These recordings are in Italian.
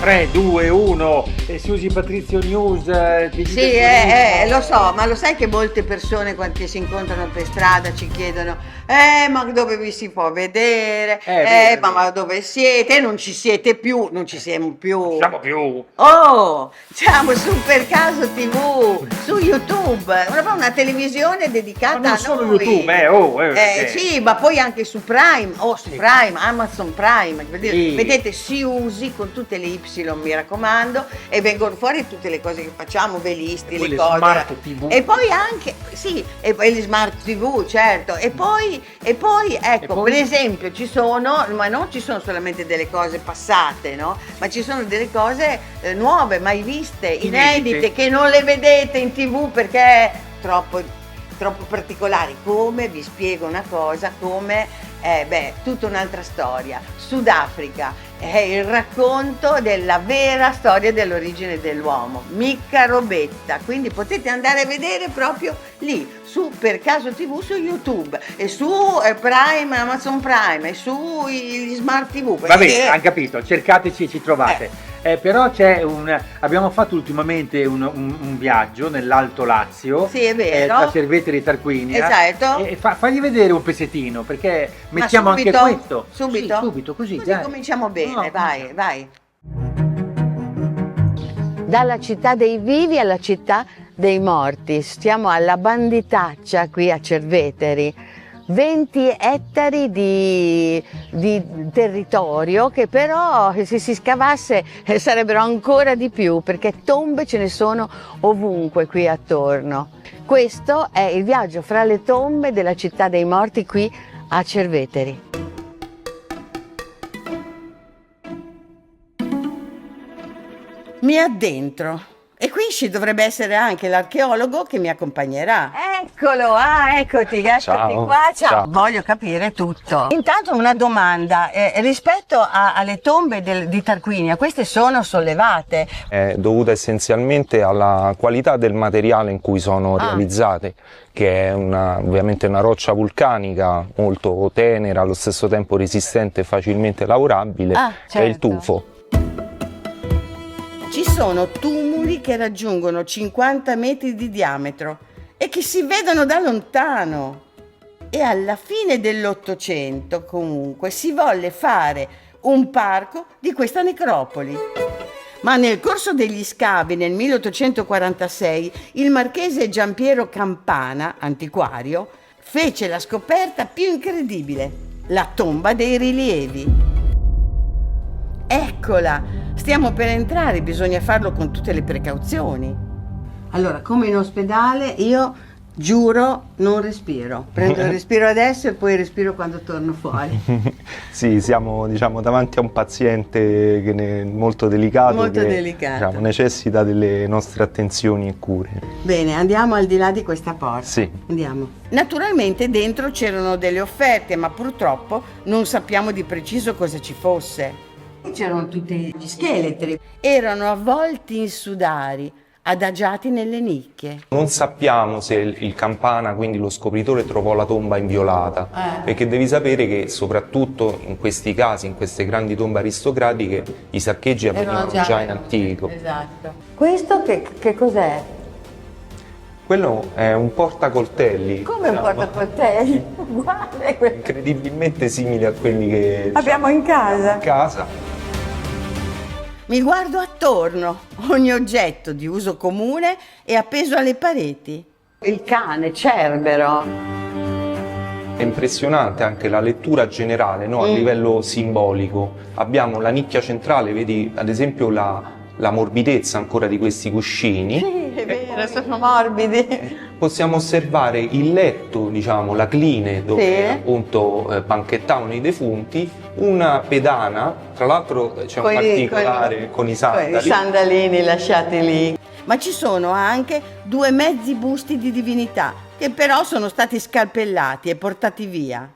3, 2, 1, Susi Patrizio News. Sì, lo so, ma lo sai che molte persone quando si incontrano per strada ci chiedono ma dove vi si può vedere? Ma dove siete? Non ci siete più, non ci siamo più. Non siamo più. Oh, siamo su Per Caso TV, su YouTube, una televisione dedicata Ma non a solo noi. YouTube, sì, ma poi anche su Prime, Prime, Amazon Prime, vedete Siusi con tutte le Y, mi raccomando, e vengono fuori tutte le cose che facciamo, velisti, le cose. Smart TV. E poi anche, sì, e poi le Smart TV, certo, e poi ecco, per esempio ci sono, ma non ci sono solamente delle cose passate, no? Ma ci sono delle cose nuove, mai viste, inedite, che non le vedete in TV perché è troppo particolari. Come vi spiego una cosa, come tutta un'altra storia. Sudafrica è il racconto della vera storia dell'origine dell'uomo, mica robetta, quindi potete andare a vedere proprio lì su Per Caso TV su YouTube e su Prime, Amazon Prime e su gli Smart TV. Vabbè, hanno capito, cercateci e ci trovate. Però abbiamo fatto ultimamente un viaggio nell'Alto Lazio, sì, è vero, tra Cerveteri e Tarquinia. Esatto. E fagli vedere un pezzettino, perché mettiamo anche questo. Subito? Sì, subito, così cominciamo bene, no, vai. Dalla città dei vivi alla città dei morti, stiamo alla Banditaccia qui a Cerveteri. 20 ettari di territorio che però se si scavasse sarebbero ancora di più, perché tombe ce ne sono ovunque qui attorno. Questo è il viaggio fra le tombe della città dei morti qui a Cerveteri. Mi addentro. E qui ci dovrebbe essere anche l'archeologo che mi accompagnerà. Eccolo, eccoti qua. Ciao. Voglio capire tutto. Intanto una domanda, rispetto alle tombe di Tarquinia, queste sono sollevate? È dovuta essenzialmente alla qualità del materiale in cui sono realizzate, che è ovviamente una roccia vulcanica molto tenera, allo stesso tempo resistente e facilmente lavorabile, certo. È il tufo. Ci sono tumuli che raggiungono 50 metri di diametro e che si vedono da lontano. E alla fine dell'Ottocento, comunque, si volle fare un parco di questa necropoli. Ma nel corso degli scavi, nel 1846, il marchese Giampiero Campana, antiquario, fece la scoperta più incredibile: la tomba dei rilievi. Eccola! Stiamo per entrare, bisogna farlo con tutte le precauzioni. Allora, come in ospedale, io giuro non respiro. Prendo il respiro adesso e poi respiro quando torno fuori. Sì, siamo davanti a un paziente che è molto delicato, necessita delle nostre attenzioni e cure. Bene, andiamo al di là di questa porta. Sì. Andiamo. Naturalmente dentro c'erano delle offerte, ma purtroppo non sappiamo di preciso cosa ci fosse. C'erano tutti gli scheletri, erano avvolti in sudari, adagiati nelle nicchie. Non sappiamo se il Campana, quindi lo scopritore, trovò la tomba inviolata, perché devi sapere che soprattutto in questi casi, in queste grandi tombe aristocratiche, i saccheggi avvenivano già in antico. Esatto. Questo che cos'è? Quello è un portacoltelli. Come un portacoltelli? Guarda, incredibilmente simile a quelli che abbiamo in casa. Mi guardo attorno, ogni oggetto di uso comune è appeso alle pareti. Il cane, Cerbero. È impressionante anche la lettura generale, no? A livello simbolico. Abbiamo la nicchia centrale, vedi ad esempio la morbidezza ancora di questi cuscini. Sì, è vero, sono morbidi. Possiamo osservare il letto, la cline dove appunto banchettavano i defunti, una pedana, tra l'altro c'è un particolare con i sandali. I sandalini lasciati lì. Ma ci sono anche 2 mezzi busti di divinità che però sono stati scalpellati e portati via.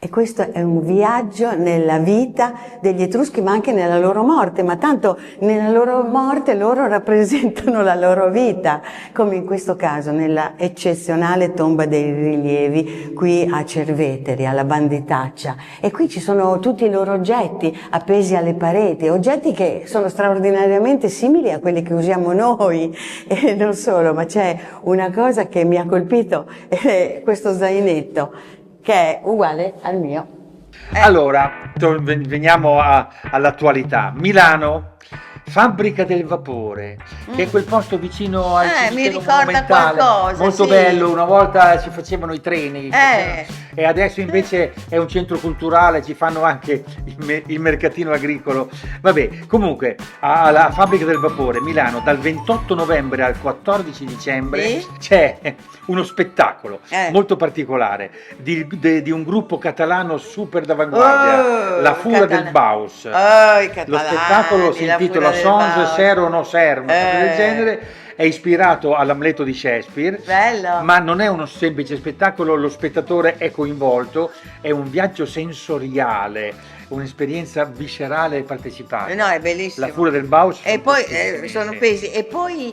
E questo è un viaggio nella vita degli Etruschi, ma anche nella loro morte, ma tanto nella loro morte loro rappresentano la loro vita, come in questo caso nella eccezionale tomba dei rilievi qui a Cerveteri, alla Banditaccia. E qui ci sono tutti i loro oggetti appesi alle pareti, oggetti che sono straordinariamente simili a quelli che usiamo noi. E non solo, ma c'è una cosa che mi ha colpito, questo zainetto, che è uguale al mio. Allora, veniamo all'attualità. Milano, fabbrica del vapore, che è quel posto vicino al mi cimitero ricorda monumentale, qualcosa, molto sì. bello. Una volta ci facevano i treni, e adesso invece è un centro culturale, ci fanno anche il mercatino agricolo. Vabbè, comunque, alla fabbrica del vapore, Milano, dal 28 novembre al 14 dicembre Sì? c'è uno spettacolo molto particolare di un gruppo catalano super d'avanguardia, La Fura del Baus. I catalani, Lo spettacolo si La intitola Fura del Sons Baus. Ser o no ser, una cosa del genere. È ispirato all'Amleto di Shakespeare, Bello. ma non è uno semplice spettacolo, lo spettatore è coinvolto, è un viaggio sensoriale, un'esperienza viscerale e partecipata. No, è bellissimo. La Fura del Baus. E poi bellissime. sono pesi. E poi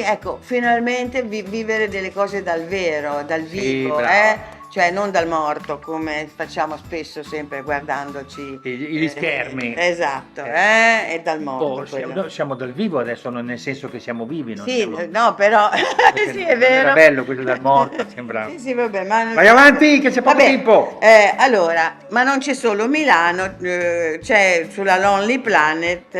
ecco, finalmente vivere delle cose dal vero, dal vivo, brava. cioè non dal morto come facciamo spesso sempre guardandoci Gli schermi. Esatto, e dal morto. Siamo dal vivo adesso, nel senso che siamo vivi, non Sì, siamo... no, però sì, è vero. Era bello quello dal morto, sembrava. Sì, vabbè, ma Vai avanti, che c'è poco tempo. Allora, ma non c'è solo Milano, c'è sulla Lonely Planet,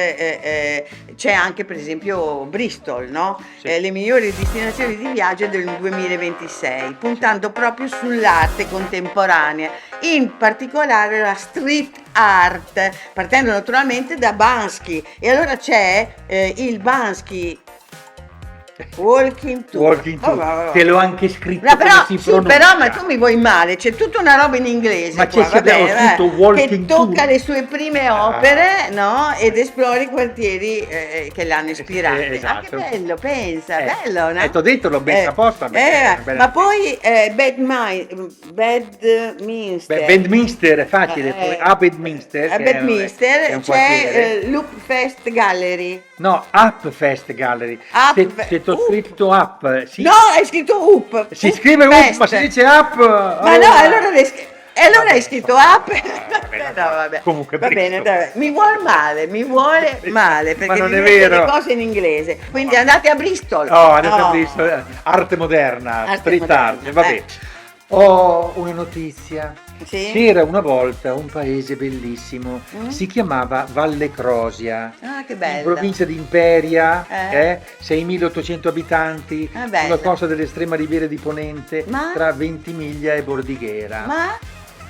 c'è anche per esempio Bristol, no? Sì. Le migliori destinazioni di viaggio del 2026, puntando proprio sull'arte contemporanea, in particolare la street art, partendo naturalmente da Bansky. E allora c'è il Bansky Walking Tour. Te l'ho anche scritto, No, però, come si sì, pronuncia. però ma tu mi vuoi male, c'è tutta una roba in inglese Ma qua, c'è sempre, ho scritto che Walking tocca Tour. le sue prime opere, no? Ed esplora i quartieri che l'hanno ispirata. esatto. Ah, che bello, pensa, bello, no? T'ho detto, l'ho messa apposta. Ma poi Bedminster è facile, poi a Bedminster, a che è Bedminster un quartiere. c'è Loop Fest Gallery. No, Up Fest Gallery. Se t'ho scritto Up, sì. No, hai scritto Up. Si scrive Up, ma si dice Up. Ma no, allora hai scritto Up. No, vabbè. Comunque, va bene, dai. Mi vuole male, perché Ma non mi è mette vero. le cose in inglese. Quindi andate a Bristol. Oh, andate a Bristol. Arte moderna, street moderna, art, vabbè. Ho una notizia. Sì? C'era una volta un paese bellissimo, si chiamava Valle Crosia, Ah, che in bello. provincia di Imperia, 6.800 abitanti, Ah, bello. sulla costa dell'estrema riviera di Ponente, Ma? tra Ventimiglia e Bordighera. Ma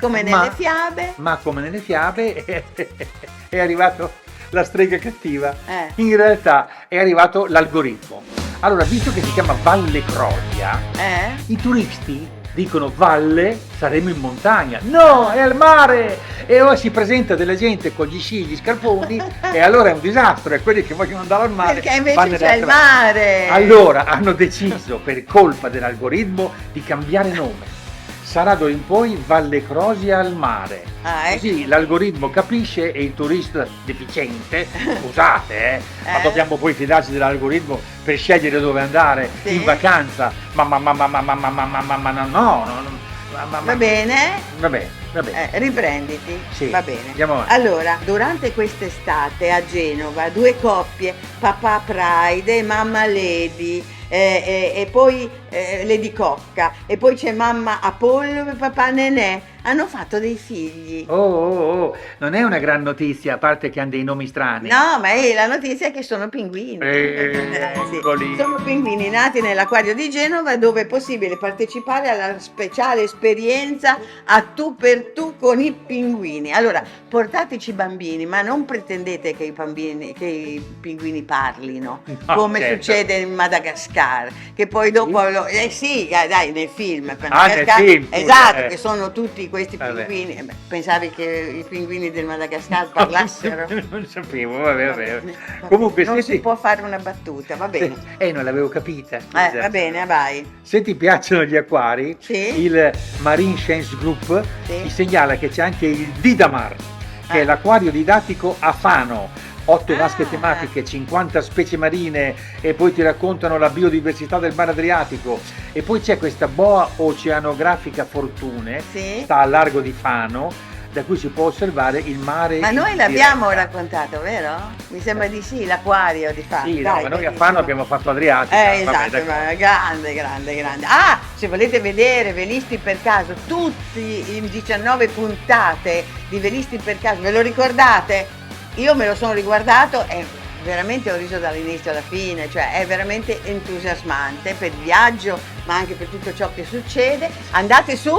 come nelle fiabe? Ma come nelle fiabe è arrivato la strega cattiva. Eh. In realtà è arrivato l'algoritmo. Allora, visto che si chiama Valle Crosia, i turisti dicono valle, saremo in montagna. No, è al mare! E ora si presenta della gente con gli sci, gli scarponi e allora è un disastro. E quelli che vogliono andare al mare Perché invece vanno c'è il dall'altra parte. mare. Allora hanno deciso, per colpa dell'algoritmo, di cambiare nome. Sarà d'ora in poi Valle Crosia al mare. Ah, ecco. Così l'algoritmo capisce e il turista deficiente, scusate, ma dobbiamo poi fidarci dell'algoritmo per scegliere dove andare Sì. in vacanza. Ma no. Va bene? Vabbè. Riprenditi, Sì, va bene. andiamo avanti. Allora, durante quest'estate a Genova, due coppie, papà Pride e mamma Lady, e poi Lady Cocca, e poi c'è mamma Apollo e papà Nenè, hanno fatto dei figli. Oh, non è una gran notizia, a parte che hanno dei nomi strani. No, ma la notizia è che sono pinguini. Sì, Eccoli. sono pinguini nati nell'acquario di Genova, dove è possibile partecipare alla speciale esperienza a tu per tu con i pinguini. Allora, portateci bambini, ma non pretendete che i pinguini parlino, No, come certo. succede in Madagascar, che poi dopo quello, sì, dai, nel film. Nel film, esatto, che sono tutti questi Vabbè. pinguini. Pensavi che i pinguini del Madagascar parlassero? Non sapevo, vabbè. Comunque, non senti, si può fare una battuta, va bene. non l'avevo capita. Va bene, vai. Se ti piacciono gli acquari, Sì. il Marine Science Group Sì. ti segnala che c'è anche il Didamar, che è l'acquario didattico a Fano. 8 vasche tematiche, 50 specie marine, e poi ti raccontano la biodiversità del mare Adriatico. E poi c'è questa boa oceanografica Fortune, Sì. sta al largo di Fano, da cui si può osservare il mare. Ma noi in l'abbiamo diretta. raccontato, vero? Mi sembra di sì, l'acquario di Fano. Sì, Dai, ma noi a benissimo. Fano abbiamo fatto Adriatico. Esatto, ma grande. Ah, se volete vedere Velisti per caso, tutti in 19 puntate di Velisti per caso, ve lo ricordate? Io me lo sono riguardato e veramente ho riso dall'inizio alla fine, cioè è veramente entusiasmante per il viaggio, ma anche per tutto ciò che succede. Andate su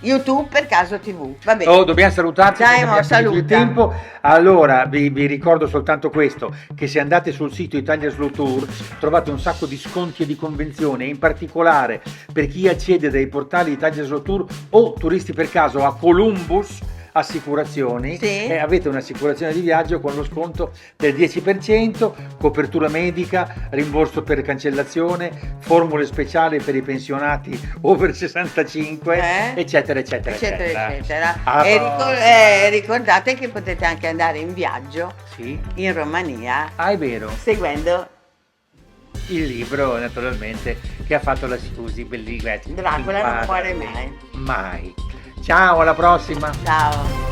YouTube per caso TV, va bene. Dobbiamo salutarci Dai, perché mo, abbiamo finito il saluta. tempo. Allora vi ricordo soltanto questo, che se andate sul sito Italia Slow Tour trovate un sacco di sconti e di convenzioni, in particolare per chi accede dai portali Italia Slow Tour o Turisti per caso a Columbus Assicurazioni, Sì. avete un'assicurazione di viaggio con lo sconto del 10%, copertura medica, rimborso per cancellazione, formule speciali per i pensionati over 65, eccetera. E ricordate che potete anche andare in viaggio Sì. in Romania È vero. seguendo Il libro, naturalmente, che ha fatto la Susi, bellissima. Dracula non muore mai. Mai. Ciao, alla prossima. Ciao.